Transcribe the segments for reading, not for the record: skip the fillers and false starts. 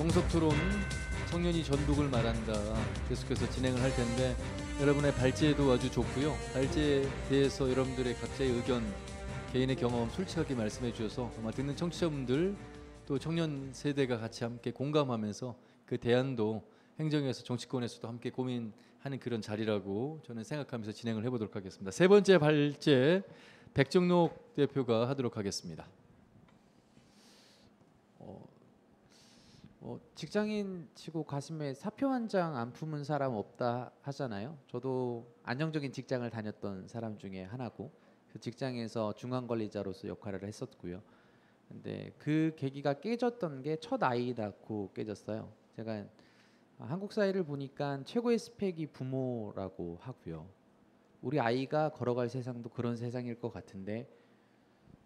정석 토론 청년이 전북을 말한다 계속해서 진행을 할 텐데 여러분의 발제도 아주 좋고요. 발제에 대해서 여러분들의 각자의 의견, 개인의 경험 솔직하게 말씀해 주셔서 아마 듣는 청취자분들 또 청년 세대가 같이 함께 공감하면서 그 대안도 행정에서 정치권에서도 함께 고민하는 그런 자리라고 저는 생각하면서 진행을 해보도록 하겠습니다. 세 번째 발제 백정록 대표가 하도록 하겠습니다. 직장인 치고 가슴에 사표 한 장 안 품은 사람 없다 하잖아요. 저도 안정적인 직장을 다녔던 사람 중에 하나고 그 직장에서 중앙관리자로서 역할을 했었고요. 근데 그 계기가 깨졌던 게 첫 아이 낳고 깨졌어요. 제가 한국 사회를 보니까 최고의 스펙이 부모라고 하고요. 우리 아이가 걸어갈 세상도 그런 세상일 것 같은데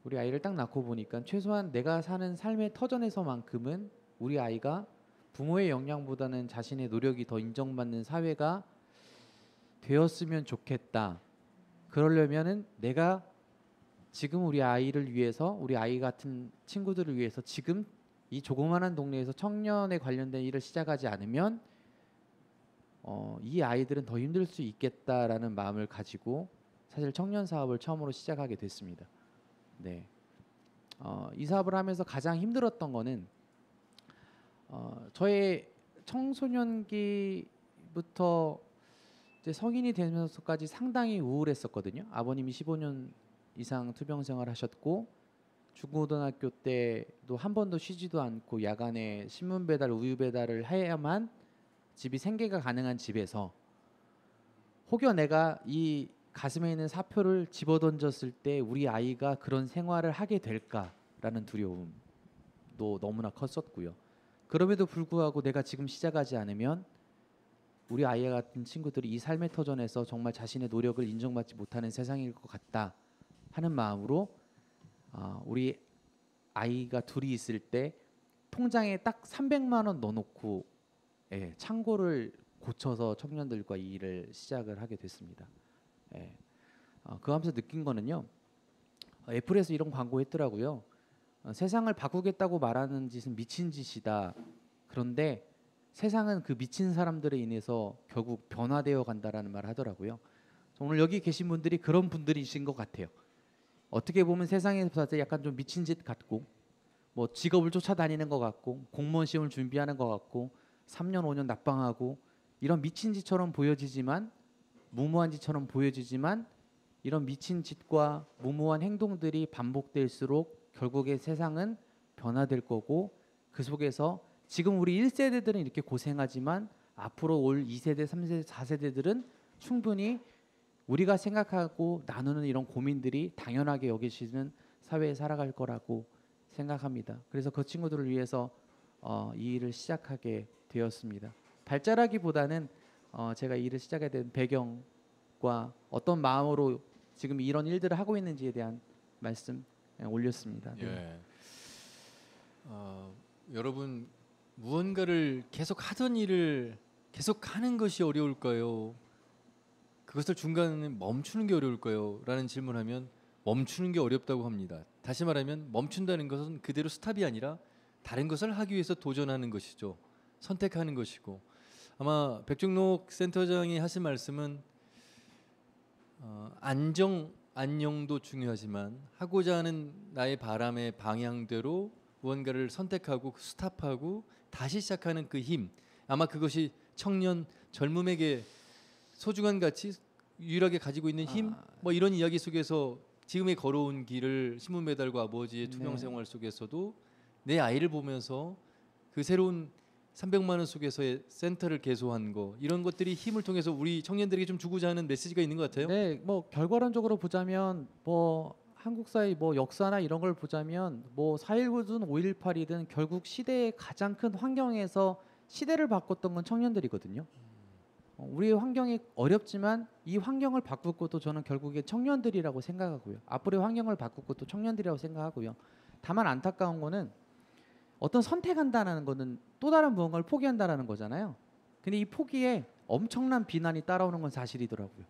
우리 아이를 딱 낳고 보니까 최소한 내가 사는 삶의 터전에서만큼은 우리 아이가 부모의 영향보다는 자신의 노력이 더 인정받는 사회가 되었으면 좋겠다. 그러려면은 내가 지금 우리 아이를 위해서, 우리 아이 같은 친구들을 위해서 지금 이 조그마한 동네에서 청년에 관련된 일을 시작하지 않으면 이 아이들은 더 힘들 수 있겠다라는 마음을 가지고 사실 청년 사업을 처음으로 시작하게 됐습니다. 네, 이 사업을 하면서 가장 힘들었던 거는 저의 청소년기부터 이제 성인이 되면서까지 상당히 우울했었거든요. 아버님이 15년 이상 투병 생활하셨고 중고등학교 때도 한 번도 쉬지도 않고 야간에 신문 배달, 우유 배달을 해야만 집이 생계가 가능한 집에서 혹여 내가 이 가슴에 있는 사표를 집어던졌을 때 우리 아이가 그런 생활을 하게 될까라는 두려움도 너무나 컸었고요. 그럼에도 불구하고 내가 지금 시작하지 않으면 우리 아이 같은 친구들이 이 삶의 터전에서 정말 자신의 노력을 인정받지 못하는 세상일 것 같다 하는 마음으로 우리 아이가 둘이 있을 때 통장에 딱 300만 원 넣어놓고 창고를 고쳐서 청년들과 이 일을 시작을 하게 됐습니다. 그거 하면서 느낀 거는요. 애플에서 이런 광고 했더라고요. 세상을 바꾸겠다고 말하는 짓은 미친 짓이다. 그런데 세상은 그 미친 사람들에 인해서 결국 변화되어 간다라는 말을 하더라고요. 오늘 여기 계신 분들이 그런 분들이신 것 같아요. 어떻게 보면 세상에서 봤을 때 약간 좀 미친 짓 같고 뭐 직업을 쫓아다니는 것 같고 공무원 시험을 준비하는 것 같고 3년 5년 낙방하고 이런 미친 짓처럼 보여지지만 무모한 짓처럼 보여지지만 이런 미친 짓과 무모한 행동들이 반복될수록 결국에 세상은 변화될 거고 그 속에서 지금 우리 1세대들은 이렇게 고생하지만 앞으로 올 2세대, 3세대, 4세대들은 충분히 우리가 생각하고 나누는 이런 고민들이 당연하게 여기시는 사회에 살아갈 거라고 생각합니다. 그래서 그 친구들을 위해서 이 일을 시작하게 되었습니다. 발자라기보다는 제가 이 일을 시작하게 된 배경과 어떤 마음으로 지금 이런 일들을 하고 있는지에 대한 말씀 올렸습니다. 네. 여러분 무언가를 계속 하던 일을 계속 하는 것이 어려울까요? 그것을 중간에 멈추는 게 어려울까요? 라는 질문하면 멈추는 게 어렵다고 합니다. 다시 말하면 멈춘다는 것은 그대로 스탑이 아니라 다른 것을 하기 위해서 도전하는 것이죠. 선택하는 것이고 아마 백정록 센터장이 하신 말씀은 안녕도 중요하지만 하고자 하는 나의 바람의 방향대로 무언가를 선택하고 스탑하고 다시 시작하는 그 힘, 아마 그것이 청년 젊음에게 소중한 가치 유일하게 가지고 있는 힘, 뭐 이런 이야기 속에서 지금의 걸어온 길을 신문 배달과 아버지의 투명 생활 속에서도 내 아이를 보면서 그 새로운 300만 원 속에서의 센터를 개소한 거 이런 것들이 힘을 통해서 우리 청년들에게 좀 주고자 하는 메시지가 있는 것 같아요. 네, 뭐 결과론적으로 보자면 뭐 한국 사회 뭐 역사나 이런 걸 보자면 뭐 4.19든 5.18이든 결국 시대의 가장 큰 환경에서 시대를 바꿨던 건 청년들이거든요. 우리의 환경이 어렵지만 이 환경을 바꿀 것도 저는 결국에 청년들이라고 생각하고요. 앞으로의 환경을 바꿀 것도 청년들이라고 생각하고요. 다만 안타까운 거는 어떤 선택한다는 거는 또 다른 무언가를 포기한다는 거잖아요. 근데 이 포기에 엄청난 비난이 따라오는 건 사실이더라고요.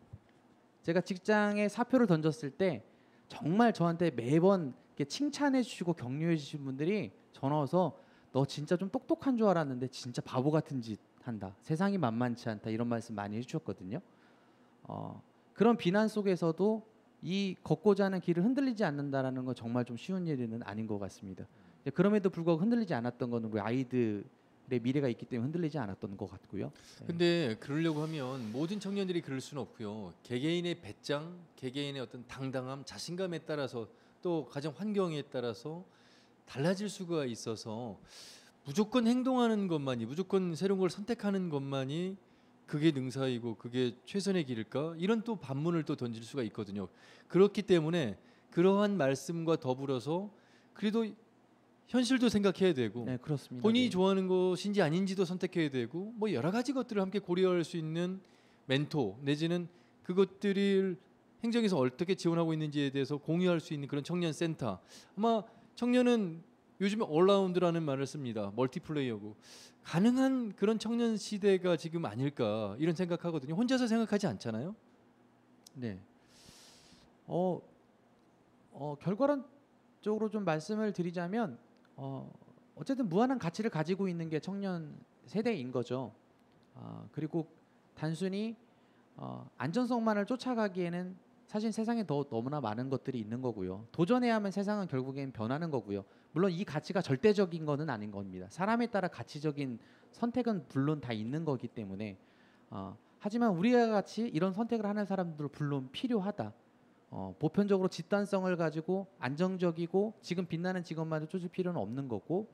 제가 직장에 사표를 던졌을 때 정말 저한테 매번 이렇게 칭찬해 주시고 격려해 주신 분들이 전화 와서 너 진짜 좀 똑똑한 줄 알았는데 진짜 바보 같은 짓 한다. 세상이 만만치 않다. 이런 말씀 많이 해주셨거든요. 그런 비난 속에서도 이 걷고자 하는 길을 흔들리지 않는다라는 건 정말 좀 쉬운 일은 아닌 것 같습니다. 그럼에도 불구하고 흔들리지 않았던 거는 우리 아이들의 미래가 있기 때문에 흔들리지 않았던 것 같고요. 네. 근데 그러려고 하면 모든 청년들이 그럴 수는 없고요. 개개인의 배짱, 개개인의 어떤 당당함, 자신감에 따라서 또 가정 환경에 따라서 달라질 수가 있어서 무조건 행동하는 것만이, 무조건 새로운 걸 선택하는 것만이 그게 능사이고 그게 최선의 길일까? 이런 또 반문을 또 던질 수가 있거든요. 그렇기 때문에 그러한 말씀과 더불어서 그래도 현실도 생각해야 되고 네, 그렇습니다. 본인이 네. 좋아하는 것인지 아닌지도 선택해야 되고 뭐 여러 가지 것들을 함께 고려할 수 있는 멘토 내지는 그것들을 행정에서 어떻게 지원하고 있는지에 대해서 공유할 수 있는 그런 청년 센터. 아마 청년은 요즘에 올라운드라는 말을 씁니다. 멀티플레이어고 가능한 그런 청년 시대가 지금 아닐까 이런 생각하거든요. 혼자서 생각하지 않잖아요. 네. 결과론적으로 좀 말씀을 드리자면 어쨌든 무한한 가치를 가지고 있는 게 청년 세대인 거죠. 그리고 단순히 안전성만을 쫓아가기에는 사실 세상에 더 너무나 많은 것들이 있는 거고요. 도전해야 하면 세상은 결국엔 변하는 거고요. 물론 이 가치가 절대적인 거는 아닌 겁니다. 사람에 따라 가치적인 선택은 물론 다 있는 거기 때문에 하지만 우리가 같이 이런 선택을 하는 사람들 물론 필요하다. 보편적으로 집단성을 가지고 안정적이고 지금 빛나는 직업만을 쫓을 필요는 없는 거고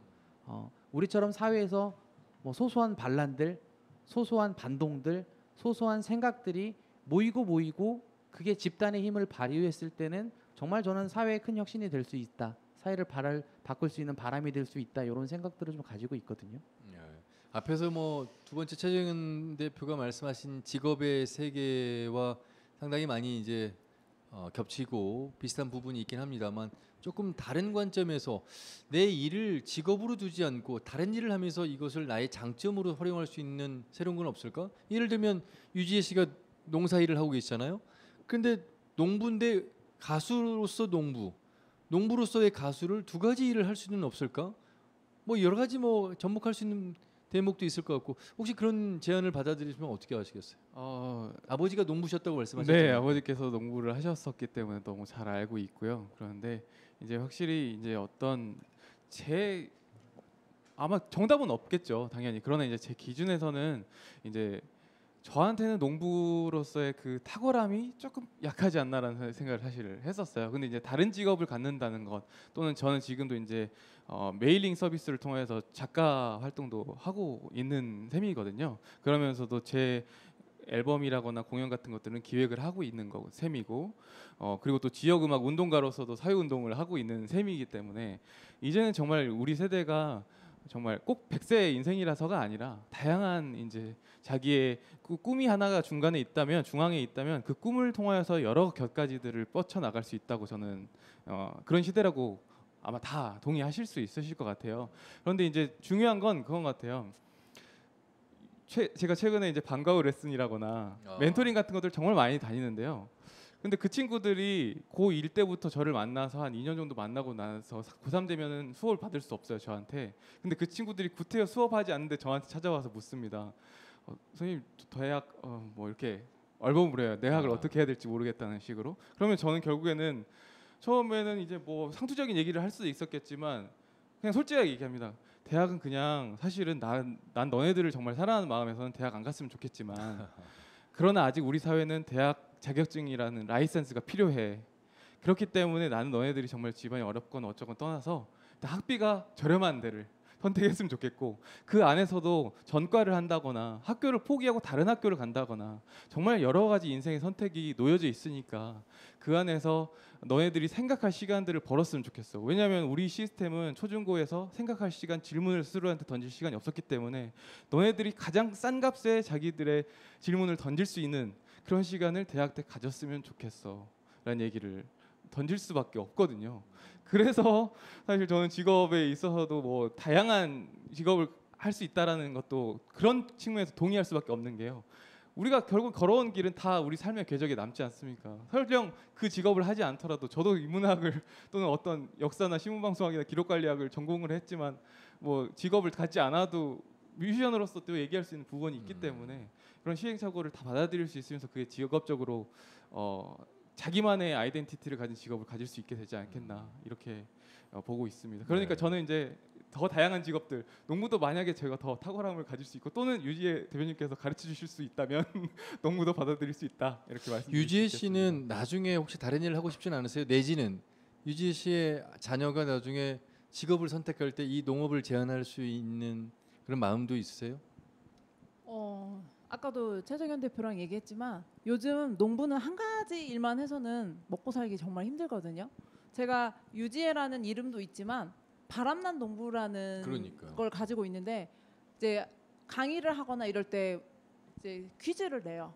우리처럼 사회에서 뭐 소소한 반란들, 소소한 반동들, 소소한 생각들이 모이고 그게 집단의 힘을 발휘했을 때는 정말 저는 사회의 큰 혁신이 될 수 있다. 사회를 바꿀 수 있는 바람이 될 수 있다. 이런 생각들을 좀 가지고 있거든요. 예. 앞에서 뭐 두 번째 최재형 대표가 말씀하신 직업의 세계와 상당히 많이 이제 겹치고 비슷한 부분이 있긴 합니다만 조금 다른 관점에서 내 일을 직업으로 두지 않고 다른 일을 하면서 이것을 나의 장점으로 활용할 수 있는 새로운 건 없을까? 예를 들면 유지혜 씨가 농사 일을 하고 계시잖아요. 근데 농부인데 가수로서 농부로서의 가수를 두 가지 일을 할 수는 없을까? 뭐 여러 가지 뭐 접목할 수 있는 대목도 있을 것 같고 혹시 그런 제안을 받아들이시면 어떻게 하시겠어요? 아버지가 농부셨다고 말씀하셨잖아요. 네, 아버지께서 농구를 하셨었기 때문에 너무 잘 알고 있고요. 그런데 이제 확실히 이제 어떤 제 아마 정답은 없겠죠, 당연히. 그러나 이제 제 기준에서는 이제 저한테는 농부로서의 그 탁월함이 조금 약하지 않나라는 생각을 사실 했었어요. 근데 이제 다른 직업을 갖는다는 것 또는 저는 지금도 이제 메일링 서비스를 통해서 작가 활동도 하고 있는 셈이거든요. 그러면서도 제 앨범이라거나 공연 같은 것들은 기획을 하고 있는 거 셈이고 그리고 또 지역 음악 운동가로서도 사회 운동을 하고 있는 셈이기 때문에 이제는 정말 우리 세대가 정말 꼭 100세의 인생이라서가 아니라 다양한 이제 자기의 꿈이 하나가 중간에 있다면 중앙에 있다면 그 꿈을 통하여서 여러 곁가지들을 뻗쳐 나갈 수 있다고 저는 그런 시대라고 아마 다 동의하실 수 있으실 것 같아요. 그런데 이제 중요한 건 그건 것 같아요. 제가 최근에 이제 방과후 레슨이라거나 멘토링 같은 것들 정말 많이 다니는데요. 근데 그 친구들이 고1 때부터 저를 만나서 한 2년 정도 만나고 나서 고3 되면은 수업을 받을 수 없어요, 저한테. 근데 그 친구들이 구태여 수업하지 않는데 저한테 찾아와서 묻습니다. 선생님, 대학 뭐 이렇게 얼버무려요. 해요. 대학을 어떻게 해야 될지 모르겠다는 식으로. 그러면 저는 결국에는 처음에는 이제 뭐 상투적인 얘기를 할 수도 있었겠지만 그냥 솔직하게 얘기합니다. 대학은 그냥 사실은 난 너네들을 정말 사랑하는 마음에서는 대학 안 갔으면 좋겠지만 그러나 아직 우리 사회는 대학 자격증이라는 라이센스가 필요해. 그렇기 때문에 나는 너네들이 정말 집안이 어렵건 어쩌건 떠나서 학비가 저렴한 데를 선택했으면 좋겠고 그 안에서도 전과를 한다거나 학교를 포기하고 다른 학교를 간다거나 정말 여러 가지 인생의 선택이 놓여져 있으니까 그 안에서 너네들이 생각할 시간들을 벌었으면 좋겠어. 왜냐하면 우리 시스템은 초중고에서 생각할 시간, 질문을 스스로한테 던질 시간이 없었기 때문에 너네들이 가장 싼 값에 자기들의 질문을 던질 수 있는 그런 시간을 대학 때 가졌으면 좋겠어 라는 얘기를 던질 수밖에 없거든요. 그래서 사실 저는 직업에 있어서도 뭐 다양한 직업을 할 수 있다라는 것도 그런 측면에서 동의할 수밖에 없는 게요. 우리가 결국 걸어온 길은 다 우리 삶의 궤적에 남지 않습니까? 설령 그 직업을 하지 않더라도 저도 인문학을 또는 어떤 역사나 신문방송학이나 기록관리학을 전공을 했지만 뭐 직업을 갖지 않아도 뮤지션으로서 또 얘기할 수 있는 부분이 있기 때문에 그런 시행착오를 다 받아들일 수 있으면서 그게 직업적으로 자기만의 아이덴티티를 가진 직업을 가질 수 있게 되지 않겠나 이렇게 보고 있습니다. 그러니까 네. 저는 이제 더 다양한 직업들, 농부도 만약에 제가 더 탁월함을 가질 수 있고 또는 유지혜 대표님께서 가르쳐 주실 수 있다면 농부도 받아들일 수 있다 이렇게 말씀드리겠습니다. 유지혜 씨는 나중에 혹시 다른 일을 하고 싶진 않으세요? 내지는 유지혜 씨의 자녀가 나중에 직업을 선택할 때 이 농업을 제한할 수 있는 그런 마음도 있으세요? 아까도 최정현 대표랑 얘기했지만 요즘 농부는 한 가지 일만 해서는 먹고 살기 정말 힘들거든요. 제가 유지혜라는 이름도 있지만 바람난 농부라는 그러니까요. 걸 가지고 있는데 이제 강의를 하거나 이럴 때 이제 퀴즈를 내요.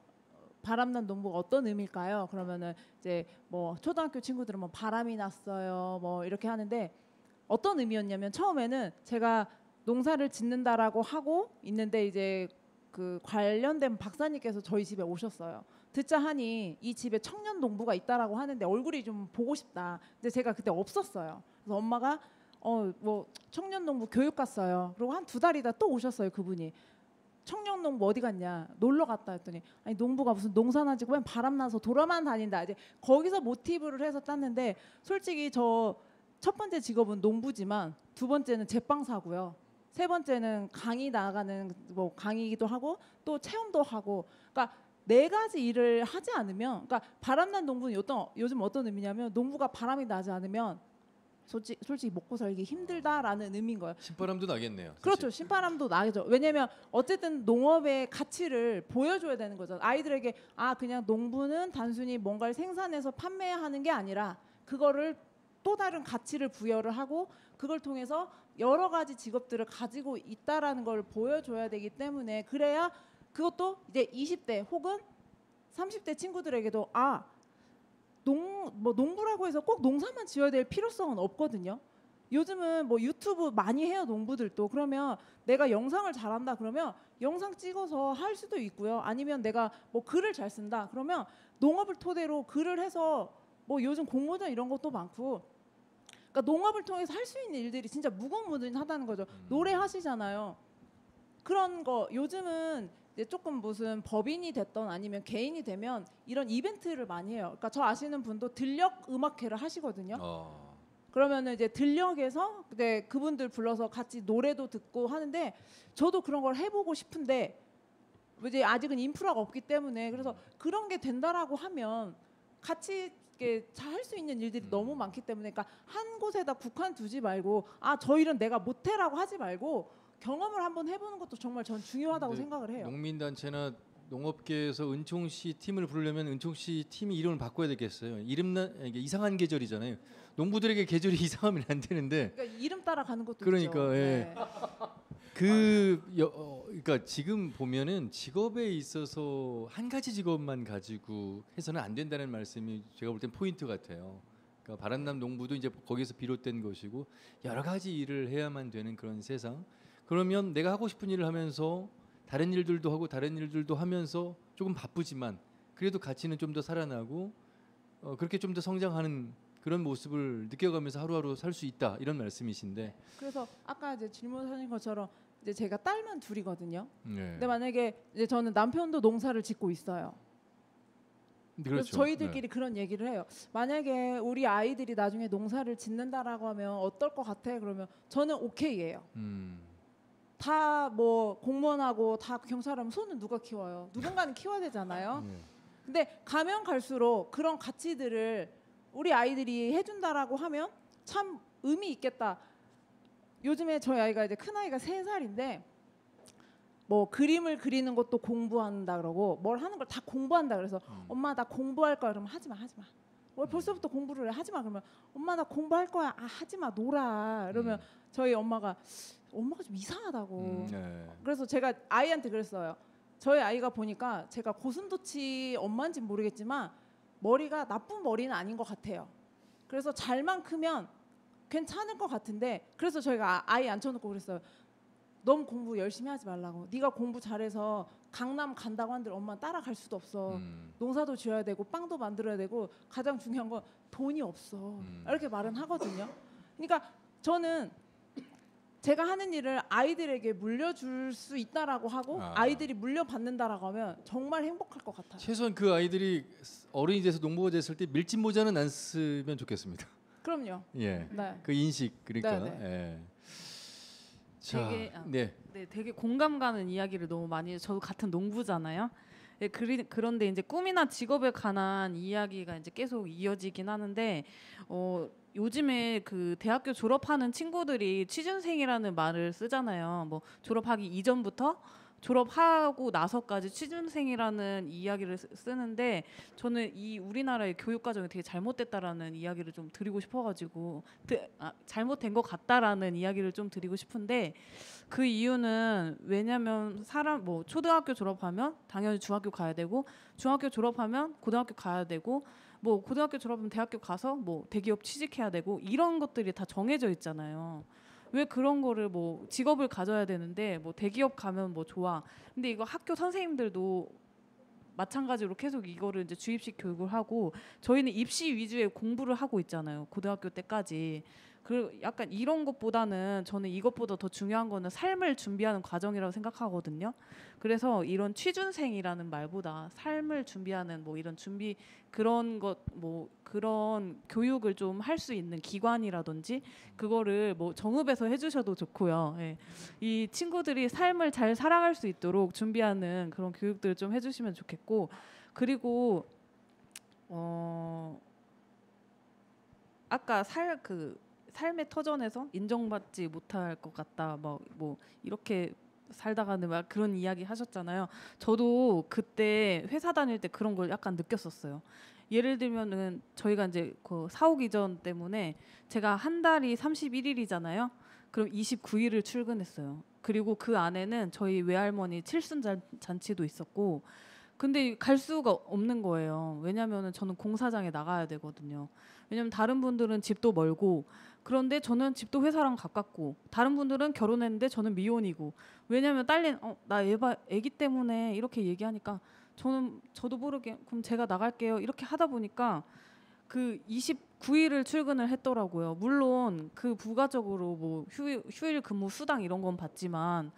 바람난 농부가 어떤 의미일까요? 그러면은 이제 뭐 초등학교 친구들은 뭐 바람이 났어요. 뭐 이렇게 하는데 어떤 의미였냐면 처음에는 제가 농사를 짓는다라고 하고 있는데 이제 그 관련된 박사님께서 저희 집에 오셨어요. 듣자 하니 이 집에 청년 농부가 있다라고 하는데 얼굴이 좀 보고 싶다. 근데 제가 그때 없었어요. 그래서 엄마가 뭐 청년 농부 교육 갔어요. 그리고 한 2달 있다 또 오셨어요. 그분이. 청년 농부 어디 갔냐? 놀러 갔다 했더니 아니 농부가 무슨 농사나 지고 맨 바람 나서 돌아만 다닌다. 이제 거기서 모티브를 해서 땄는데 솔직히 저 첫 번째 직업은 농부지만 두 번째는 제빵사고요. 세 번째는 강의 나가는 뭐 강의기도 하고 또 체험도 하고 그러니까 4가지 일을 하지 않으면 그러니까 바람난 농부는 요즘 어떤 의미냐면 농부가 바람이 나지 않으면 솔직히 먹고 살기 힘들다라는 의미인 거예요. 신바람도 나겠네요. 사실. 그렇죠. 신바람도 나죠. 왜냐면 어쨌든 농업의 가치를 보여줘야 되는 거죠. 아이들에게 그냥 농부는 단순히 뭔가를 생산해서 판매하는 게 아니라 그거를 또 다른 가치를 부여를 하고 그걸 통해서 여러 가지 직업들을 가지고 있다라는 걸 보여줘야 되기 때문에 그래야 그것도 이제 20대 혹은 30대 친구들에게도 농부라고 해서 꼭 농사만 지어야 될 필요성은 없거든요. 요즘은 뭐 유튜브 많이 해요 농부들도. 그러면 내가 영상을 잘한다 그러면 영상 찍어서 할 수도 있고요. 아니면 내가 뭐 글을 잘 쓴다 그러면 농업을 토대로 글을 해서 뭐 요즘 공모전 이런 것도 많고 그러니까 농업을 통해서 할 수 있는 일들이 진짜 무궁무진하다는 거죠. 노래 하시잖아요. 그런 거 요즘은 이제 조금 무슨 법인이 됐던 아니면 개인이 되면 이런 이벤트를 많이 해요. 그러니까 저 아시는 분도 들녘 음악회를 하시거든요. 그러면은 이제 들녘에서 그분들 불러서 같이 노래도 듣고 하는데 저도 그런 걸 해보고 싶은데 이제 아직은 인프라가 없기 때문에 그래서 그런 게 된다라고 하면 같이 할 수 있는 일들이 너무 많기 때문에 그러니까 한 곳에다 국한 두지 말고 저 일은 내가 못해라고 하지 말고 경험을 한번 해보는 것도 정말 전 중요하다고 생각을 해요. 농민단체나 농업계에서 은총씨 팀을 부르려면 은총씨 팀이 이름을 바꿔야 되겠어요. 이게 이상한 계절이잖아요. 농부들에게 계절이 이상하면 안 되는데. 그러니까 이름 따라 가는 것도 그러니까 있죠. 예. 그러니까 지금 보면은 직업에 있어서 한 가지 직업만 가지고 해서는 안 된다는 말씀이 제가 볼 땐 포인트 같아요. 그러니까 바람남 농부도 이제 거기서 비롯된 것이고 여러 가지 일을 해야만 되는 그런 세상. 그러면 내가 하고 싶은 일을 하면서 다른 일들도 하고 다른 일들도 하면서 조금 바쁘지만 그래도 가치는 좀 더 살아나고 그렇게 좀 더 성장하는 그런 모습을 느껴가면서 하루하루 살 수 있다 이런 말씀이신데. 그래서 아까 이제 질문하신 것처럼 이제 제가 딸만 둘이거든요. 네. 근데 만약에 이제 저는 남편도 농사를 짓고 있어요. 그래서 그렇죠. 저희들끼리 그런 얘기를 해요. 만약에 우리 아이들이 나중에 농사를 짓는다라고 하면 어떨 것 같아? 그러면 저는 오케이예요. 다 뭐 공무원하고 다 경찰하면 손은 누가 키워요? 누군가는 키워야 되잖아요. 근데 가면 갈수록 그런 가치들을 우리 아이들이 해준다라고 하면 참 의미 있겠다. 요즘에 저희 아이가 이제 큰 아이가 3살인데 뭐 그림을 그리는 것도 공부한다 그러고 뭘 하는 걸 다 공부한다 그래서 엄마 나 공부할 거야 그러면 하지 마. 뭘 벌써부터 공부를 해 하지 마 그러면 엄마 나 공부할 거야 하지 마 놀아 그러면 저희 엄마가 좀 이상하다고. 그래서 제가 아이한테 그랬어요. 저희 아이가 보니까 제가 고슴도치 엄마인지는 모르겠지만 머리가 나쁜 머리는 아닌 것 같아요. 그래서 잘만 크면 괜찮을 것 같은데 그래서 저희가 아이 앉혀놓고 그랬어요. 너무 공부 열심히 하지 말라고. 네가 공부 잘해서 강남 간다고 하는데 엄마 따라갈 수도 없어. 음. 농사도 지어야 되고 빵도 만들어야 되고 가장 중요한 건 돈이 없어. 이렇게 말은 하거든요. 그러니까 저는 제가 하는 일을 아이들에게 물려줄 수 있다라고 하고 아이들이 물려받는다라고 하면 정말 행복할 것 같아요. 최소한 그 아이들이 어른이 돼서 농부가 됐을 때 밀짚 모자는 안 쓰면 좋겠습니다. 그럼요. 예. 네. 그 인식 그러니까. 네, 예. 자, 되게, 네. 네, 되게 공감 가는 이야기를 너무 많이. 저도 같은 농부잖아요. 예, 그런데 이제 꿈이나 직업에 관한 이야기가 이제 계속 이어지긴 하는데 요즘에 그 대학교 졸업하는 친구들이 취준생이라는 말을 쓰잖아요. 뭐 졸업하기 이전부터 졸업하고 나서까지 취준생이라는 이야기를 쓰는데 저는 이 우리나라의 교육 과정이 되게 잘못됐다라는 이야기를 좀 드리고 싶어가지고 잘못된 것 같다라는 이야기를 좀 드리고 싶은데 그 이유는 왜냐면 사람 뭐 초등학교 졸업하면 당연히 중학교 가야 되고 중학교 졸업하면 고등학교 가야 되고 뭐 고등학교 졸업하면 대학교 가서 뭐 대기업 취직해야 되고 이런 것들이 다 정해져 있잖아요. 왜 그런 거를 뭐 직업을 가져야 되는데 뭐 대기업 가면 뭐 좋아. 근데 이거 학교 선생님들도 마찬가지로 계속 이거를 이제 주입식 교육을 하고 저희는 입시 위주의 공부를 하고 있잖아요. 고등학교 때까지. 그 약간 이런 것보다는 저는 이것보다 더 중요한 거는 삶을 준비하는 과정이라고 생각하거든요. 그래서 이런 취준생이라는 말보다 삶을 준비하는 뭐 이런 준비 그런 것 뭐 그런 교육을 좀 할 수 있는 기관이라든지 그거를 뭐 정읍에서 해주셔도 좋고요. 예. 이 친구들이 삶을 잘 살아갈 수 있도록 준비하는 그런 교육들을 좀 해주시면 좋겠고 그리고 아까 삶의 터전에서 인정받지 못할 것 같다. 뭐 이렇게 살다가는 막 그런 이야기 하셨잖아요. 저도 그때 회사 다닐 때 그런 걸 약간 느꼈었어요. 예를 들면은 저희가 이제 그 사옥 이전 때문에 제가 한 달이 31일이잖아요. 그럼 29일을 출근했어요. 그리고 그 안에는 저희 외할머니 칠순 잔치도 있었고 근데 갈 수가 없는 거예요. 왜냐면은 저는 공사장에 나가야 되거든요. 왜냐면 다른 분들은 집도 멀고 그런데 저는 집도 회사랑 가깝고 다른 분들은 결혼했는데 저는 미혼이고 왜냐면 딸린 나 애기 때문에 이렇게 얘기하니까 저도 모르게 그럼 제가 나갈게요 이렇게 하다 보니까 그 29일을 출근을 했더라고요. 물론 그 부가적으로 뭐 휴일 근무 수당 이런 건 받지만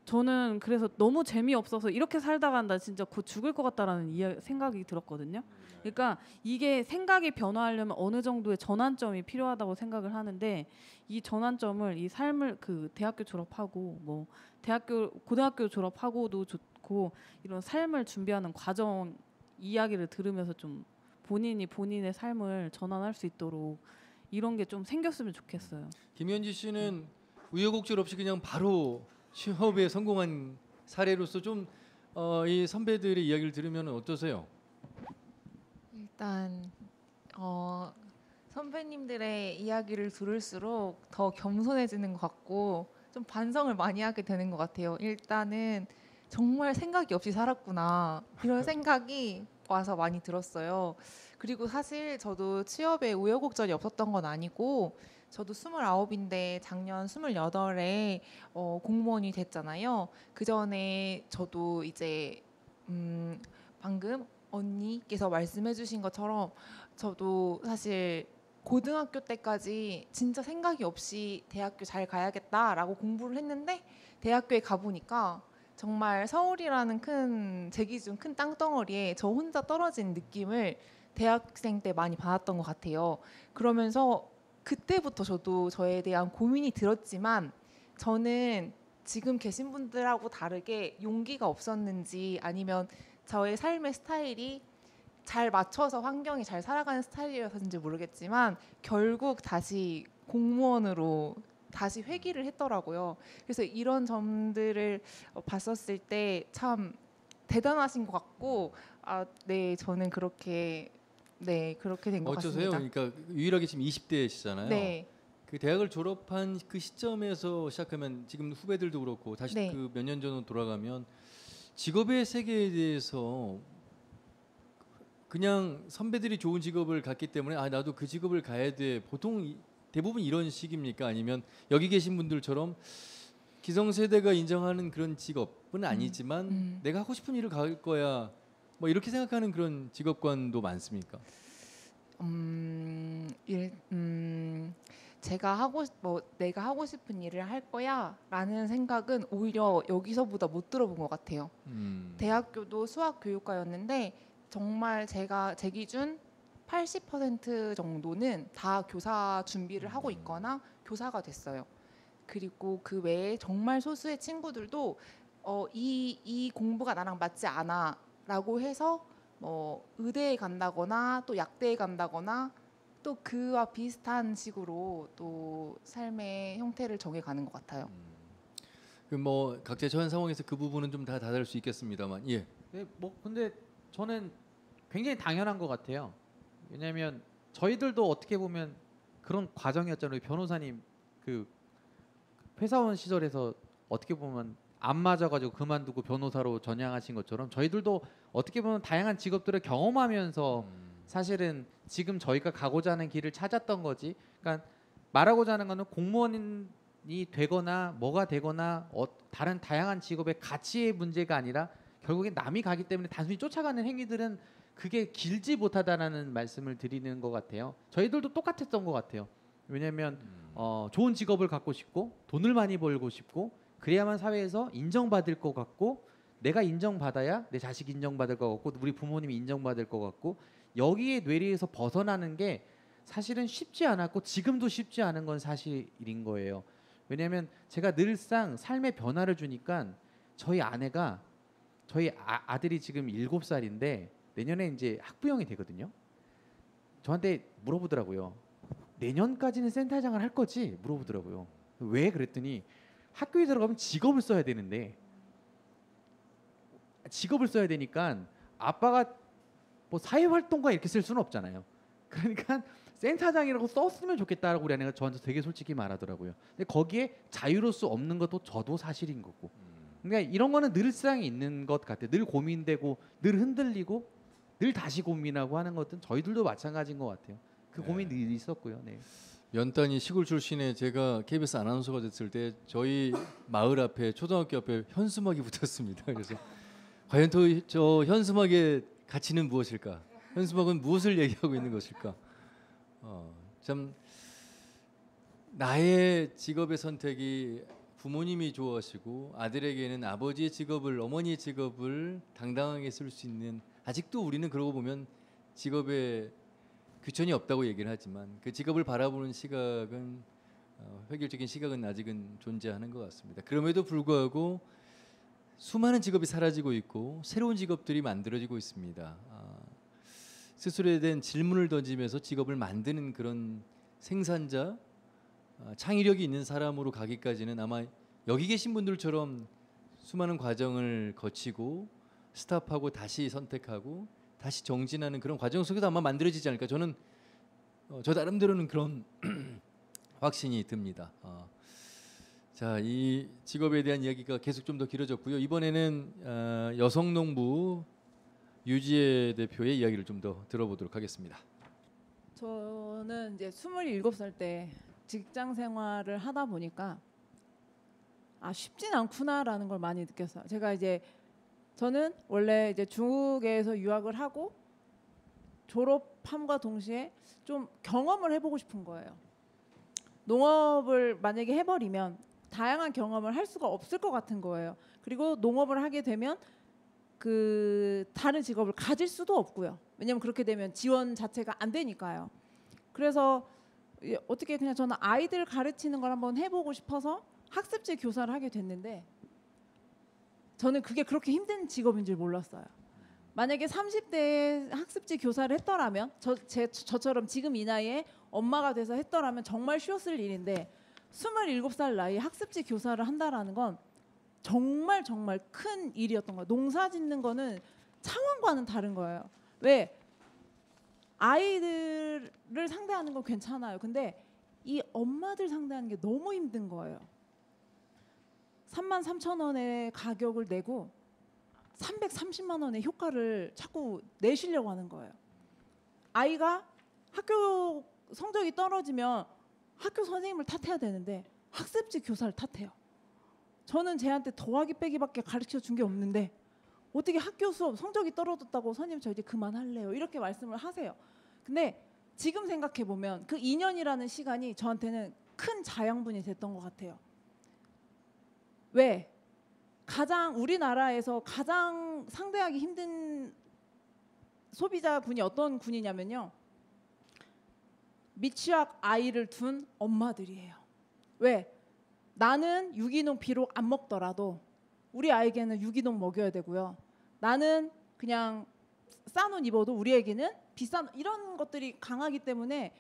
저는 그래서 너무 재미없어서 이렇게 살다가 나 진짜 곧 죽을 것 같다라는 생각이 들었거든요. 그러니까 이게 생각이 변화하려면 어느 정도의 전환점이 필요하다고 생각을 하는데 이 전환점을 이 삶을 그 대학교 졸업하고 뭐 고등학교 졸업하고도 좋고 이런 삶을 준비하는 과정 이야기를 들으면서 좀 본인의 삶을 전환할 수 있도록 이런 게 좀 생겼으면 좋겠어요. 김현지 씨는 우여곡절 없이 그냥 바로 취업에 성공한 사례로서 좀 이 선배들의 이야기를 들으면 어떠세요? 일단 선배님들의 이야기를 들을수록 더 겸손해지는 것 같고 좀 반성을 많이 하게 되는 것 같아요. 일단은 정말 생각이 없이 살았구나 이런 생각이 와서 많이 들었어요. 그리고 사실 저도 취업에 우여곡절이 없었던 건 아니고 저도 29인데 작년 28에 공무원이 됐잖아요. 그 전에 저도 이제 방금 언니께서 말씀해주신 것처럼 저도 사실 고등학교 때까지 진짜 생각이 없이 대학교 잘 가야겠다라고 공부를 했는데 대학교에 가보니까 정말 서울이라는 제 기준 큰 땅덩어리에 저 혼자 떨어진 느낌을 대학생 때 많이 받았던 것 같아요. 그러면서 그때부터 저도 저에 대한 고민이 들었지만 저는 지금 계신 분들하고 다르게 용기가 없었는지 아니면 저의 삶의 스타일이 잘 맞춰서 환경이 잘 살아가는 스타일이어서인지 모르겠지만 결국 다시 공무원으로 다시 회귀를 했더라고요. 그래서 이런 점들을 봤었을 때 참 대단하신 것 같고 네 저는 그렇게 된 것 같습니다. 어쩌세요? 그러니까 유일하게 지금 20대시잖아요. 네. 그 대학을 졸업한 그 시점에서 시작하면 지금 후배들도 그렇고 다시 네. 그 몇 년 전으로 돌아가면 직업의 세계에 대해서 그냥 선배들이 좋은 직업을 갖기 때문에 나도 그 직업을 가야 돼. 보통 대부분 이런 식입니까? 아니면 여기 계신 분들처럼 기성세대가 인정하는 그런 직업은 아니지만 내가 하고 싶은 일을 갈 거야. 뭐 이렇게 생각하는 그런 직업관도 많습니까? 내가 하고 싶은 일을 할 거야라는 생각은 오히려 여기서보다 못 들어본 것 같아요. 대학교도 수학 교육과였는데 정말 제 기준 80% 정도는 다 교사 준비를 하고 있거나 교사가 됐어요. 그리고 그 외에 정말 소수의 친구들도 이 공부가 나랑 맞지 않아라고 해서 뭐 의대에 간다거나 또 약대에 간다거나 또 그와 비슷한 식으로 또 삶의 형태를 정해가는 것 같아요. 그 뭐 각자 처한 상황에서 그 부분은 좀 다 다를 수 있겠습니다만, 예. 네, 뭐 근데 저는 굉장히 당연한 것 같아요. 왜냐하면 저희들도 어떻게 보면 그런 과정이었잖아요. 변호사님 그 회사원 시절에서 어떻게 보면 안 맞아가지고 그만두고 변호사로 전향하신 것처럼 저희들도 어떻게 보면 다양한 직업들을 경험하면서 사실은 지금 저희가 가고자 하는 길을 찾았던 거지. 그러니까 말하고자 하는 거는 공무원이 되거나 뭐가 되거나 다른 다양한 직업의 가치의 문제가 아니라 결국에 남이 가기 때문에 단순히 쫓아가는 행위들은 그게 길지 못하다라는 말씀을 드리는 것 같아요. 저희들도 똑같았던 것 같아요. 왜냐하면 좋은 직업을 갖고 싶고 돈을 많이 벌고 싶고 그래야만 사회에서 인정받을 것 같고 내가 인정받아야 내 자식이 인정받을 것 같고 우리 부모님이 인정받을 것 같고 여기에 뇌리에서 벗어나는 게 사실은 쉽지 않았고 지금도 쉽지 않은 건 사실인 거예요. 왜냐하면 제가 늘상 삶의 변화를 주니까 저희 아내가 저희 아들이 지금 7살인데 내년에 이제 학부형이 되거든요. 저한테 물어보더라고요. 내년까지는 센터장을 할 거지? 물어보더라고요. 왜? 그랬더니 학교에 들어가면 직업을 써야 되는데 직업을 써야 되니까 아빠가 뭐 사회활동가 이렇게 쓸 수는 없잖아요. 그러니까 센터장이라고 썼으면 좋겠다라고 우리 아내가 저한테 되게 솔직히 말하더라고요. 근데 거기에 자유로울 수 없는 것도 저도 사실인 거고. 그러니까 이런 거는 늘상 있는 것 같아요. 늘 고민되고 늘 흔들리고 늘 다시 고민하고 하는 것은 저희들도 마찬가지인 것 같아요. 그 고민이 늘 있었고요. 네. 연단이 시골 출신에 제가 KBS 아나운서가 됐을 때 저희 마을 앞에 초등학교 앞에 현수막이 붙었습니다. 그래서 과연 저 현수막의 가치는 무엇일까? 현수막은 무엇을 얘기하고 있는 것일까? 참 나의 직업의 선택이 부모님이 좋아하시고 아들에게는 아버지의 직업을 어머니의 직업을 당당하게 쓸 수 있는 아직도 우리는 그러고 보면 직업에 규천이 없다고 얘기를 하지만 그 직업을 바라보는 시각은 획일적인 시각은 아직은 존재하는 것 같습니다. 그럼에도 불구하고 수많은 직업이 사라지고 있고 새로운 직업들이 만들어지고 있습니다. 스스로에 대한 질문을 던지면서 직업을 만드는 그런 생산자, 창의력이 있는 사람으로 가기까지는 아마 여기 계신 분들처럼 수많은 과정을 거치고 스탑하고 다시 선택하고 다시 정진하는 그런 과정 속에서 아마 만들어지지 않을까. 저는 저 나름대로는 그런 확신이 듭니다. 자, 이 직업에 대한 이야기가 계속 좀 더 길어졌고요. 이번에는 여성농부 유지혜 대표의 이야기를 좀 더 들어보도록 하겠습니다. 저는 이제 27살 때 직장 생활을 하다 보니까 쉽진 않구나라는 걸 많이 느꼈어요. 저는 원래 이제 중국에서 유학을 하고 졸업함과 동시에 좀 경험을 해보고 싶은 거예요. 농업을 만약에 해버리면 다양한 경험을 할 수가 없을 것 같은 거예요. 그리고 농업을 하게 되면 그 다른 직업을 가질 수도 없고요. 왜냐하면 그렇게 되면 지원 자체가 안 되니까요. 그래서 어떻게 그냥 저는 아이들 가르치는 걸 한번 해보고 싶어서 학습지 교사를 하게 됐는데 저는 그게 그렇게 힘든 직업인 줄 몰랐어요. 만약에 30대에 학습지 교사를 했더라면 저처럼 지금 이 나이에 엄마가 돼서 했더라면 정말 쉬웠을 일인데 27살 나이에 학습지 교사를 한다라는 건 정말 정말 큰 일이었던 거예요. 농사 짓는 거는 차원과는 다른 거예요. 왜? 아이들을 상대하는 건 괜찮아요. 근데 이 엄마들 상대하는 게 너무 힘든 거예요. 33,000원의 가격을 내고 330만 원의 효과를 자꾸 내시려고 하는 거예요. 아이가 학교 성적이 떨어지면 학교 선생님을 탓해야 되는데 학습지 교사를 탓해요. 저는 쟤한테 더하기 빼기밖에 가르쳐 준 게 없는데 어떻게 학교 수업 성적이 떨어졌다고 선생님 저 이제 그만할래요 이렇게 말씀을 하세요. 근데 지금 생각해 보면 그 2년이라는 시간이 저한테는 큰 자양분이 됐던 것 같아요. 왜? 가장 우리나라에서 가장 상대하기 힘든 소비자군이 어떤 군이냐면요. 미취학 아이를 둔 엄마들이에요. 왜? 나는 유기농 비록 안 먹더라도 우리 아이에게는 유기농 먹여야 되고요. 나는 그냥 싼 옷 입어도 우리에게는 비싼 이런 것들이 강하기 때문에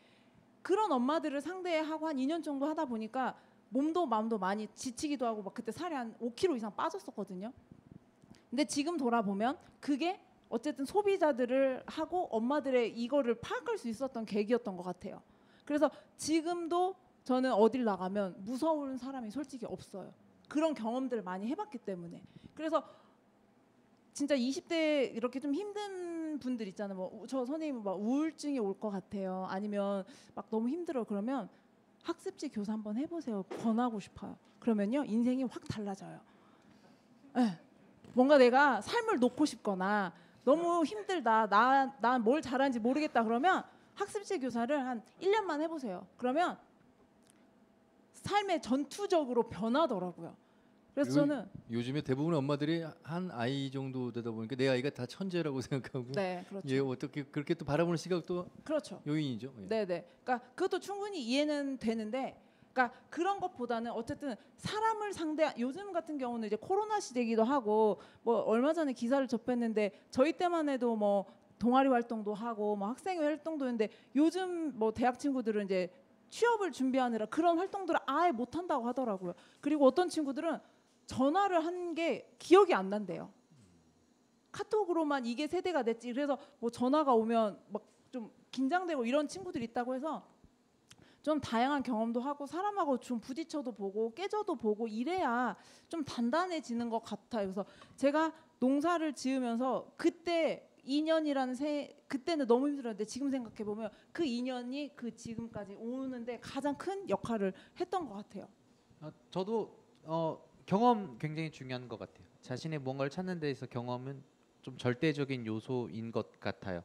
그런 엄마들을 상대하고 한 2년 정도 하다 보니까 몸도 마음도 많이 지치기도 하고 막 그때 살이 한 5kg 이상 빠졌었거든요. 근데 지금 돌아보면 그게 어쨌든 소비자들을 하고 엄마들의 이거를 파악할 수 있었던 계기였던 것 같아요. 그래서 지금도 저는 어딜 나가면 무서운 사람이 솔직히 없어요. 그런 경험들을 많이 해봤기 때문에. 그래서 진짜 20대 이렇게 좀 힘든 분들 있잖아요. 뭐 저 선생님 막 우울증이 올 것 같아요. 아니면 막 너무 힘들어. 그러면 학습지 교사 한번 해보세요. 권하고 싶어요. 그러면요 인생이 확 달라져요. 네. 뭔가 내가 삶을 놓고 싶거나 너무 힘들다. 나 뭘 잘하는지 모르겠다. 그러면 학습지 교사를 한 1년만 해보세요. 그러면 삶의 전투적으로 변하더라고요. 그래서 저는 요즘에 대부분의 엄마들이 한 아이 정도 되다 보니까 내 아이가 다 천재라고 생각하고 네, 그렇죠. 얘 어떻게 그렇게 또 바라보는 시각도 그렇죠. 요인이죠. 예. 네네. 그러니까 그것도 충분히 이해는 되는데, 그러니까 그런 것보다는 어쨌든 사람을 요즘 같은 경우는 이제 코로나 시대이기도 하고 뭐 얼마 전에 기사를 접했는데 저희 때만 해도 뭐 동아리 활동도 하고 뭐 학생회 활동도 했는데 요즘 뭐 대학 친구들은 이제 취업을 준비하느라 그런 활동들을 아예 못 한다고 하더라고요. 그리고 어떤 친구들은 전화를 한 게 기억이 안 난대요. 카톡으로만 이게 세대가 됐지. 그래서 뭐 전화가 오면 막 좀 긴장되고 이런 친구들이 있다고 해서 좀 다양한 경험도 하고 사람하고 좀 부딪혀도 보고 깨져도 보고 이래야 좀 단단해지는 것 같아요. 그래서 제가 농사를 지으면서 그때 2년이라는 그때는 너무 힘들었는데 지금 생각해 보면 그 2년이 그 지금까지 오는데 가장 큰 역할을 했던 것 같아요. 저도 경험 굉장히 중요한 것 같아요. 자신의 뭔가를 찾는 데에서 경험은 좀 절대적인 요소인 것 같아요.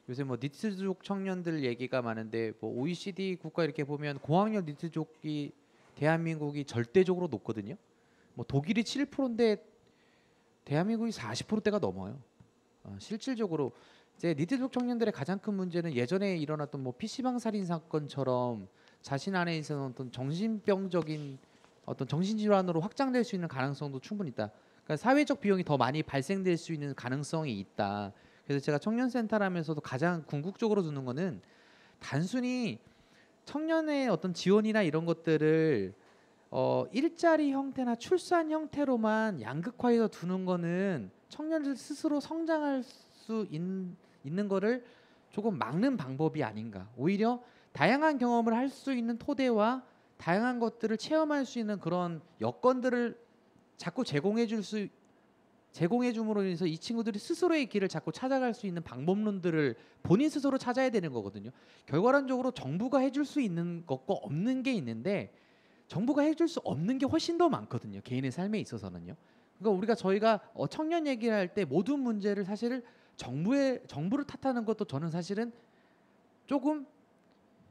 요새 뭐 니트족 청년들 얘기가 많은데 뭐 OECD 국가 이렇게 보면 고학력 니트족이 대한민국이 절대적으로 높거든요. 뭐 독일이 7%인데 대한민국이 40%대가 넘어요. 실질적으로 이제 니트족 청년들의 가장 큰 문제는 예전에 일어났던 뭐 PC방 살인 사건처럼 자신 안에 있어서 어떤 정신병적인 어떤 정신질환으로 확장될 수 있는 가능성도 충분히 있다. 그러니까 사회적 비용이 더 많이 발생될 수 있는 가능성이 있다. 그래서 제가 청년센터라면서도 가장 궁극적으로 두는 거는 단순히 청년의 어떤 지원이나 이런 것들을 일자리 형태나 출산 형태로만 양극화해서 두는 거는 청년들 스스로 성장할 수 있는 거를 조금 막는 방법이 아닌가. 오히려 다양한 경험을 할 수 있는 토대와 다양한 것들을 체험할 수 있는 그런 여건들을 자꾸 제공해 줌으로 인해서 이 친구들이 스스로의 길을 자꾸 찾아갈 수 있는 방법론들을 본인 스스로 찾아야 되는 거거든요. 결과론적으로 정부가 해줄 수 있는 것과 없는 게 있는데 정부가 해줄 수 없는 게 훨씬 더 많거든요. 개인의 삶에 있어서는요. 그러니까 저희가 청년 얘기를 할 때 모든 문제를 사실 정부를 탓하는 것도 저는 사실은 조금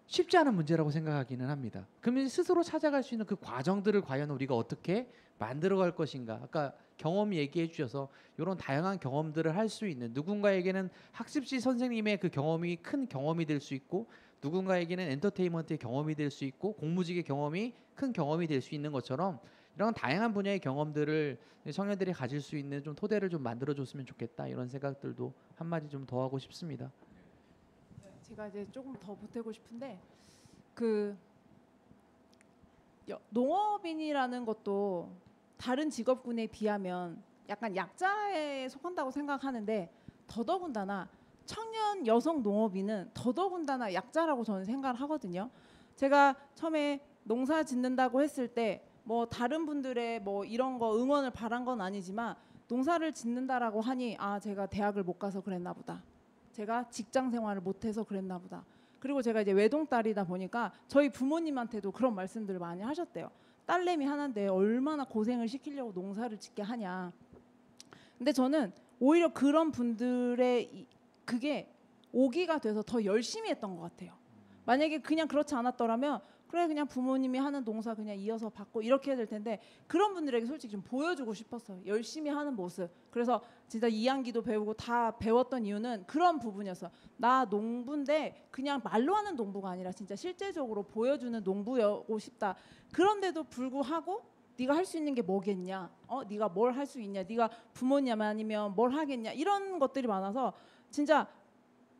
쉽지 않은 문제라고 생각하기는 합니다. 그러면 스스로 찾아갈 수 있는 그 과정들을 과연 우리가 어떻게 만들어갈 것인가. 아까 경험 얘기해 주셔서 이런 다양한 경험들을 할 수 있는 누군가에게는 학습지 선생님의 그 경험이 큰 경험이 될 수 있고 누군가에게는 엔터테인먼트의 경험이 될 수 있고 공무직의 경험이 큰 경험이 될 수 있는 것처럼 이런 다양한 분야의 경험들을 청년들이 가질 수 있는 좀 토대를 좀 만들어줬으면 좋겠다 이런 생각들도 한마디 좀 더 하고 싶습니다. 제가 이제 조금 더 보태고 싶은데 그 농업인이라는 것도 다른 직업군에 비하면 약간 약자에 속한다고 생각하는데 더더군다나 청년 여성 농업인은 더더군다나 약자라고 저는 생각을 하거든요. 제가 처음에 농사 짓는다고 했을 때 뭐 다른 분들의 뭐 이런 거 응원을 바란 건 아니지만 농사를 짓는다라고 하니 제가 대학을 못 가서 그랬나 보다. 제가 직장 생활을 못해서 그랬나 보다. 그리고 제가 이제 외동딸이다 보니까 저희 부모님한테도 그런 말씀들을 많이 하셨대요. 딸내미 하나인데 얼마나 고생을 시키려고 농사를 짓게 하냐. 근데 저는 오히려 그런 분들의 그게 오기가 돼서 더 열심히 했던 것 같아요. 만약에 그냥 그렇지 않았더라면 그래 그냥 부모님이 하는 농사 그냥 이어서 받고 이렇게 해야 될 텐데 그런 분들에게 솔직히 좀 보여주고 싶었어요. 열심히 하는 모습. 그래서 진짜 이양기도 배우고 다 배웠던 이유는 그런 부분이었어. 나 농부인데 그냥 말로 하는 농부가 아니라 진짜 실제적으로 보여주는 농부여고 싶다. 그런데도 불구하고 네가 할 수 있는 게 뭐겠냐? 네가 뭘 할 수 있냐? 네가 부모님 아니면 뭘 하겠냐? 이런 것들이 많아서 진짜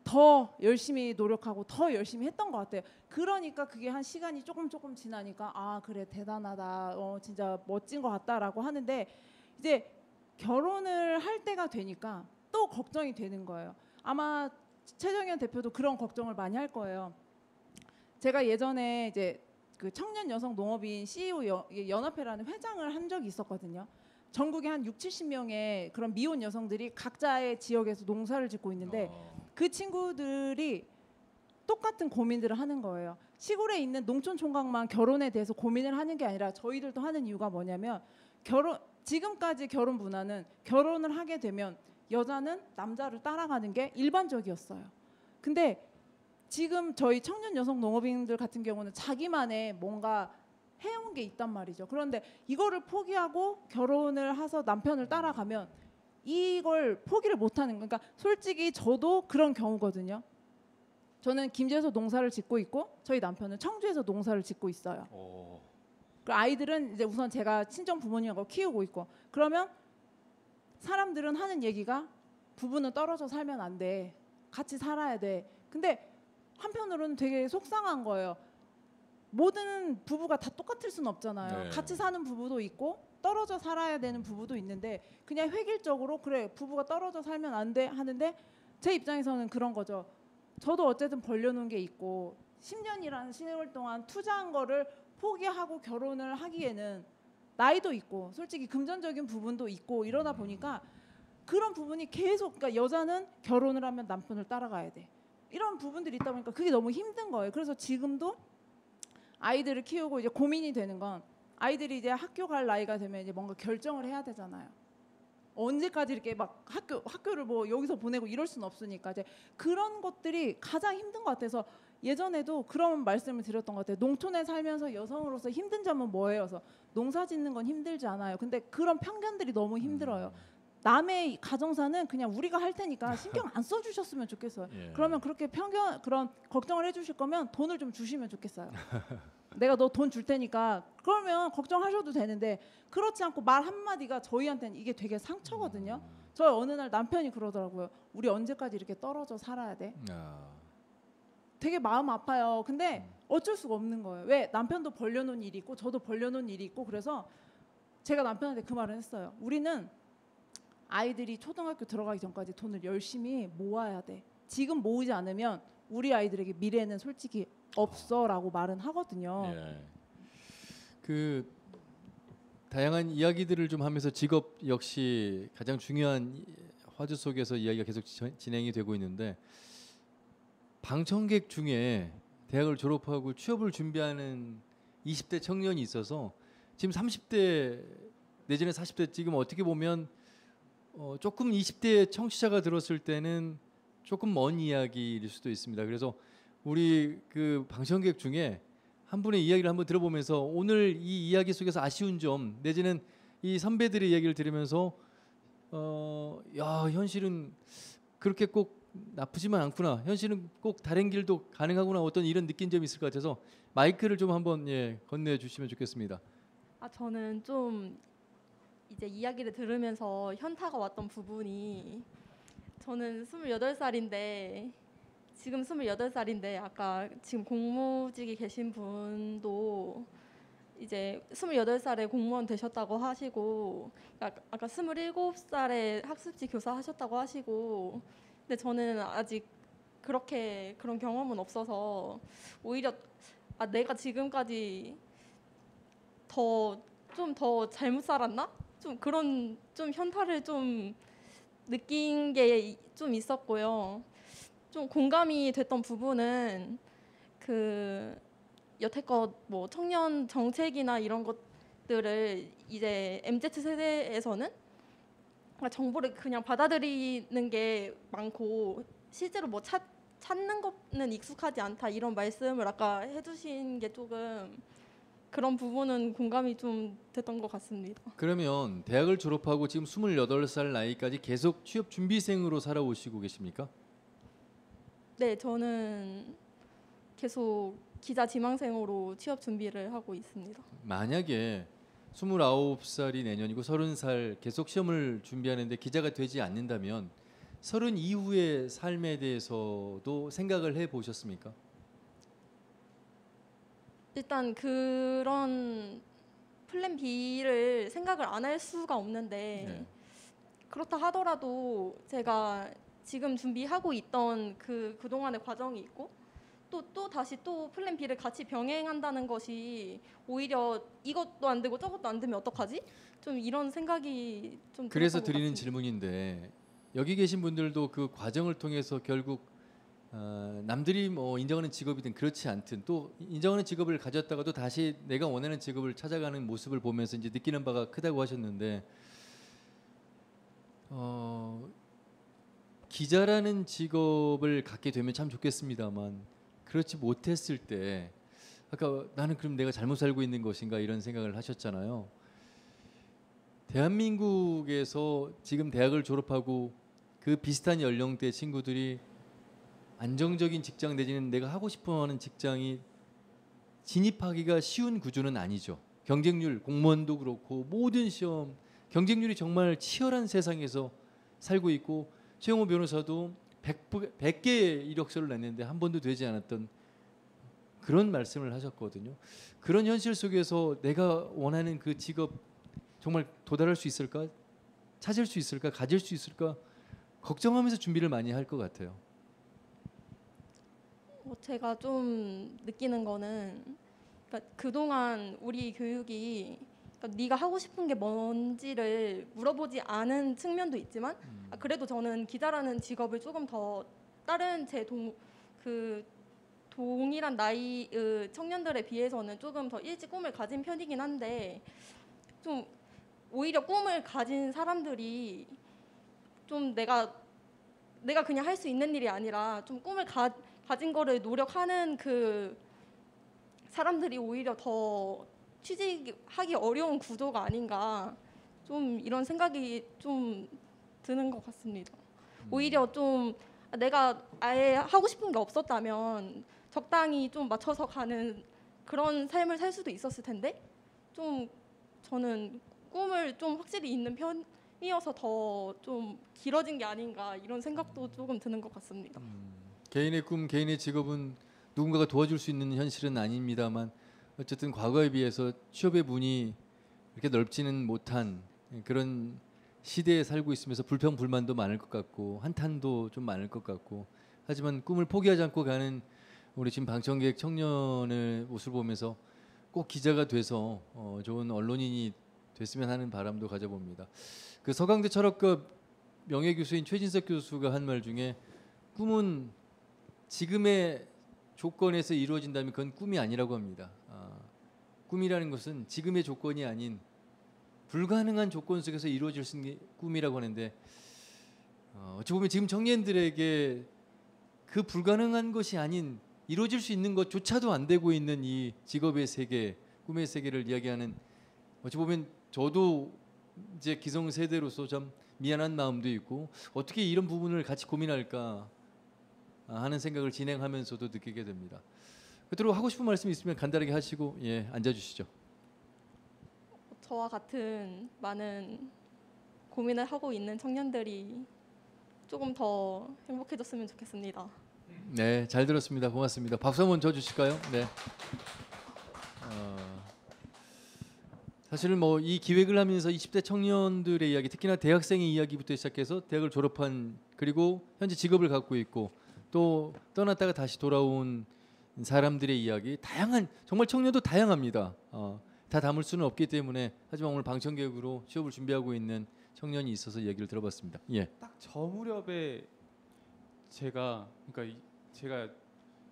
더 열심히 노력하고 더 열심히 했던 것 같아요. 그러니까 그게 한 시간이 조금 지나니까 아 그래 대단하다, 진짜 멋진 것 같다라고 하는데 이제 결혼을 할 때가 되니까 또 걱정이 되는 거예요. 아마 최정현 대표도 그런 걱정을 많이 할 거예요. 제가 예전에 이제 그 청년 여성 농업인 CEO 연합회라는 회장을 한 적이 있었거든요. 전국에 한 6, 70명의 그런 미혼 여성들이 각자의 지역에서 농사를 짓고 있는데 그 친구들이 똑같은 고민들을 하는 거예요. 시골에 있는 농촌 총각만 결혼에 대해서 고민을 하는 게 아니라 저희들도 하는 이유가 뭐냐면 지금까지 결혼 문화는 결혼을 하게 되면 여자는 남자를 따라가는 게 일반적이었어요. 근데 지금 저희 청년 여성 농업인들 같은 경우는 자기만의 뭔가 해온 게 있단 말이죠. 그런데 이거를 포기하고 결혼을 해서 남편을 따라가면 이걸 포기를 못하는 거예요. 그러니까 솔직히 저도 그런 경우거든요. 저는 김제에서 농사를 짓고 있고 저희 남편은 청주에서 농사를 짓고 있어요. 그 아이들은 이제 우선 제가 친정 부모님하고 키우고 있고 그러면 사람들은 하는 얘기가 부부는 떨어져 살면 안 돼. 같이 살아야 돼. 근데 한편으로는 되게 속상한 거예요. 모든 부부가 다 똑같을 수는 없잖아요. 네. 같이 사는 부부도 있고 떨어져 살아야 되는 부부도 있는데 그냥 획일적으로 그래 부부가 떨어져 살면 안 돼 하는데 제 입장에서는 그런 거죠. 저도 어쨌든 벌려놓은 게 있고 10년이라는 세월 동안 투자한 거를 포기하고 결혼을 하기에는 나이도 있고 솔직히 금전적인 부분도 있고 이러다 보니까 그런 부분이 계속 그러니까 여자는 결혼을 하면 남편을 따라가야 돼. 이런 부분들이 있다 보니까 그게 너무 힘든 거예요. 그래서 지금도 아이들을 키우고 이제 고민이 되는 건 아이들이 이제 학교 갈 나이가 되면 이제 뭔가 결정을 해야 되잖아요. 언제까지 이렇게 막 학교를 뭐 여기서 보내고 이럴 수는 없으니까 이제 그런 것들이 가장 힘든 것 같아서 예전에도 그런 말씀을 드렸던 것 같아요. 농촌에 살면서 여성으로서 힘든 점은 뭐예요? 그래서 농사 짓는 건 힘들지 않아요. 근데 그런 편견들이 너무 힘들어요. 남의 가정사는 그냥 우리가 할 테니까 신경 안 써주셨으면 좋겠어요. 예. 그러면 그렇게 그런 걱정을 해주실 거면 돈을 좀 주시면 좋겠어요. 내가 너 돈 줄 테니까 그러면 걱정하셔도 되는데 그렇지 않고 말 한마디가 저희한테는 이게 되게 상처거든요. 저 어느 날 남편이 그러더라고요. 우리 언제까지 이렇게 떨어져 살아야 돼? 되게 마음 아파요. 근데 어쩔 수가 없는 거예요. 왜? 남편도 벌려놓은 일이 있고 저도 벌려놓은 일이 있고 그래서 제가 남편한테 그 말을 했어요. 우리는 아이들이 초등학교 들어가기 전까지 돈을 열심히 모아야 돼. 지금 모으지 않으면 우리 아이들에게 미래는 솔직히 없어라고 말은 하거든요. 예. 그 다양한 이야기들을 좀 하면서 직업 역시 가장 중요한 화두 속에서 이야기가 계속 진행이 되고 있는데 방청객 중에 대학을 졸업하고 취업을 준비하는 20대 청년이 있어서 지금 30대 내지는 40대 지금 어떻게 보면 조금 20대 청취자가 들었을 때는 조금 먼 이야기일 수도 있습니다. 그래서 우리 그 방청객 중에 한 분의 이야기를 한번 들어보면서 오늘 이 이야기 속에서 아쉬운 점 내지는 이 선배들의 이야기를 들으면서 야 현실은 그렇게 꼭 나쁘지만 않구나. 현실은 꼭 다른 길도 가능하구나. 어떤 이런 느낀 점이 있을 것 같아서 마이크를 좀 한번 건네주시면 좋겠습니다. 저는 좀 이제 이야기를 들으면서 현타가 왔던 부분이 저는 28살인데 지금 28살인데 아까 지금 공무직이 계신 분도 이제 28살에 공무원 되셨다고 하시고 아까 27살에 학습지 교사 하셨다고 하시고 근데 저는 아직 그런 경험은 없어서 오히려 내가 지금까지 좀 더 잘못 살았나? 좀 그런 좀 현타를 좀 느낀 게 좀 있었고요. 좀 공감이 됐던 부분은 그 여태껏 뭐 청년 정책이나 이런 것 것들을 이제 MZ 세대에서는 정보를 그냥 받아들이는 게 많고 실제로 뭐 찾는 거는 익숙하지 않다 이런 말씀을 아까 해주신 게 조금 그런 부분은 공감이 좀 됐던 것 같습니다. 그러면 대학을 졸업하고 지금 28살 나이까지 계속 취업 준비생으로 살아오시고 계십니까? 네, 저는 계속 기자 지망생으로 취업 준비를 하고 있습니다. 만약에 29살이 내년이고 30살 계속 시험을 준비하는데 기자가 되지 않는다면 30 이후의 삶에 대해서도 생각을 해보셨습니까? 일단 그런 플랜 B를 생각을 안 할 수가 없는데 네. 그렇다 하더라도 제가 지금 준비하고 있던 그동안의 과정이 있고 또 다시 또 플랜 B를 같이 병행한다는 것이 오히려 이것도 안 되고 저것도 안 되면 어떡하지? 좀 이런 생각이 좀 그래서 들었던 것 드리는 같습니다. 질문인데 여기 계신 분들도 그 과정을 통해서 결국 남들이 뭐 인정하는 직업이든 그렇지 않든 또 인정하는 직업을 가졌다가도 다시 내가 원하는 직업을 찾아가는 모습을 보면서 이제 느끼는 바가 크다고 하셨는데 기자라는 직업을 갖게 되면 참 좋겠습니다만 그렇지 못했을 때 아까 나는 그럼 내가 잘못 살고 있는 것인가 이런 생각을 하셨잖아요. 대한민국에서 지금 대학을 졸업하고 그 비슷한 연령대 친구들이 안정적인 직장 내지는 내가 하고 싶어하는 직장이 진입하기가 쉬운 구조는 아니죠. 경쟁률, 공무원도 그렇고 모든 시험 경쟁률이 정말 치열한 세상에서 살고 있고 최영호 변호사도 100개의 이력서를 냈는데 한 번도 되지 않았던 그런 말씀을 하셨거든요. 그런 현실 속에서 내가 원하는 그 직업 정말 도달할 수 있을까? 찾을 수 있을까? 가질 수 있을까? 걱정하면서 준비를 많이 할 것 같아요. 제가 좀 느끼는 거는 그러니까 그동안 우리 교육이 그러니까 네가 하고 싶은 게 뭔지를 물어보지 않은 측면도 있지만 그래도 저는 기자라는 직업을 조금 더 다른 동일한 나이 청년들에 비해서는 조금 더 일찍 꿈을 가진 편이긴 한데 좀 오히려 꿈을 가진 사람들이 좀 내가 그냥 할 수 있는 일이 아니라 좀 꿈을 가진 거를 노력하는 그 사람들이 오히려 더 취직하기 어려운 구조가 아닌가 좀 이런 생각이 좀 드는 것 같습니다. 오히려 좀 내가 아예 하고 싶은 게 없었다면 적당히 좀 맞춰서 가는 그런 삶을 살 수도 있었을 텐데 좀 저는 꿈을 좀 확실히 있는 편이어서 더 좀 길어진 게 아닌가 이런 생각도 조금 드는 것 같습니다. 개인의 꿈, 개인의 직업은 누군가가 도와줄 수 있는 현실은 아닙니다만 어쨌든 과거에 비해서 취업의 문이 이렇게 넓지는 못한 그런 시대에 살고 있으면서 불평불만도 많을 것 같고 한탄도 좀 많을 것 같고 하지만 꿈을 포기하지 않고 가는 우리 지금 방청객 청년의 모습을 보면서 꼭 기자가 돼서 좋은 언론인이 됐으면 하는 바람도 가져봅니다. 그 서강대 철학과 명예교수인 최진석 교수가 한 말 중에 꿈은 지금의 조건에서 이루어진다면 그건 꿈이 아니라고 합니다. 꿈이라는 것은 지금의 조건이 아닌 불가능한 조건 속에서 이루어질 수 있는 게 꿈이라고 하는데 어찌 보면 지금 청년들에게 그 불가능한 것이 아닌 이루어질 수 있는 것조차도 안 되고 있는 이 직업의 세계, 꿈의 세계를 이야기하는 어찌 보면 저도 이제 기성세대로서 참 미안한 마음도 있고 어떻게 이런 부분을 같이 고민할까 하는 생각을 진행하면서도 느끼게 됩니다. 끝으로 하고 싶은 말씀 있으면 간단하게 하시고 앉아주시죠. 저와 같은 많은 고민을 하고 있는 청년들이 조금 더 행복해졌으면 좋겠습니다. 네, 잘 들었습니다. 고맙습니다. 박수 한번 쳐주실까요? 네. 사실은 뭐 이 기획을 하면서 20대 청년들의 이야기, 특히나 대학생의 이야기부터 시작해서 대학을 졸업한 그리고 현재 직업을 갖고 있고 또 떠났다가 다시 돌아온 사람들의 이야기, 다양한 정말 청년도 다양합니다. 다 담을 수는 없기 때문에 하지만 오늘 방청객으로 취업을 준비하고 있는 청년이 있어서 얘기를 들어봤습니다. 예. 딱 저 무렵에 제가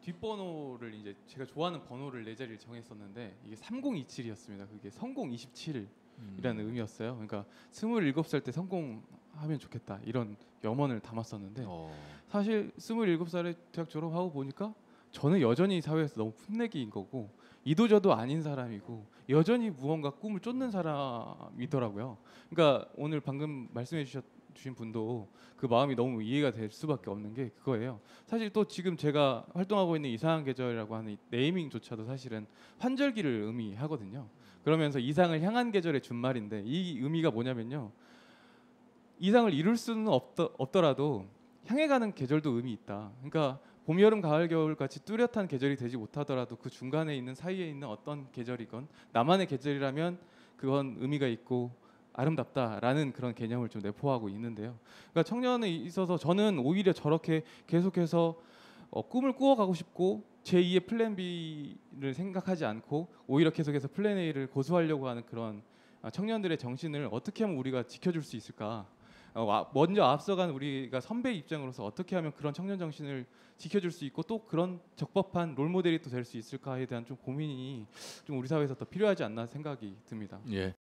뒷번호를 이제 제가 좋아하는 번호를 네 자리를 정했었는데 이게 3027이었습니다. 그게 성공 27이라는 의미였어요. 그러니까 27살 때 성공하면 좋겠다 이런 염원을 담았었는데 사실 27살에 대학 졸업하고 보니까 저는 여전히 사회에서 너무 풋내기인 거고 이도저도 아닌 사람이고 여전히 무언가 꿈을 쫓는 사람이더라고요. 그러니까 오늘 방금 말씀해 주신 분도 그 마음이 너무 이해가 될 수밖에 없는 게 그거예요. 사실 또 지금 제가 활동하고 있는 이상한 계절이라고 하는 이 네이밍조차도 사실은 환절기를 의미하거든요. 그러면서 이상을 향한 계절의 준말인데 이 의미가 뭐냐면요. 이상을 이룰 수는 없더라도 향해 가는 계절도 의미 있다. 그러니까 봄, 여름, 가을, 겨울 같이 뚜렷한 계절이 되지 못하더라도 그 중간에 있는 사이에 있는 어떤 계절이건 나만의 계절이라면 그건 의미가 있고 아름답다라는 그런 개념을 좀 내포하고 있는데요. 그러니까 청년에 있어서 저는 오히려 저렇게 계속해서 꿈을 꾸어가고 싶고 제2의 플랜 B를 생각하지 않고 오히려 계속해서 플랜 A를 고수하려고 하는 그런 청년들의 정신을 어떻게 하면 우리가 지켜줄 수 있을까? 먼저 앞서간 우리가 선배 입장으로서 어떻게 하면 그런 청년 정신을 지켜줄 수 있고 또 그런 적법한 롤 모델이 또 될 수 있을까에 대한 좀 고민이 좀 우리 사회에서 더 필요하지 않나 생각이 듭니다. 예.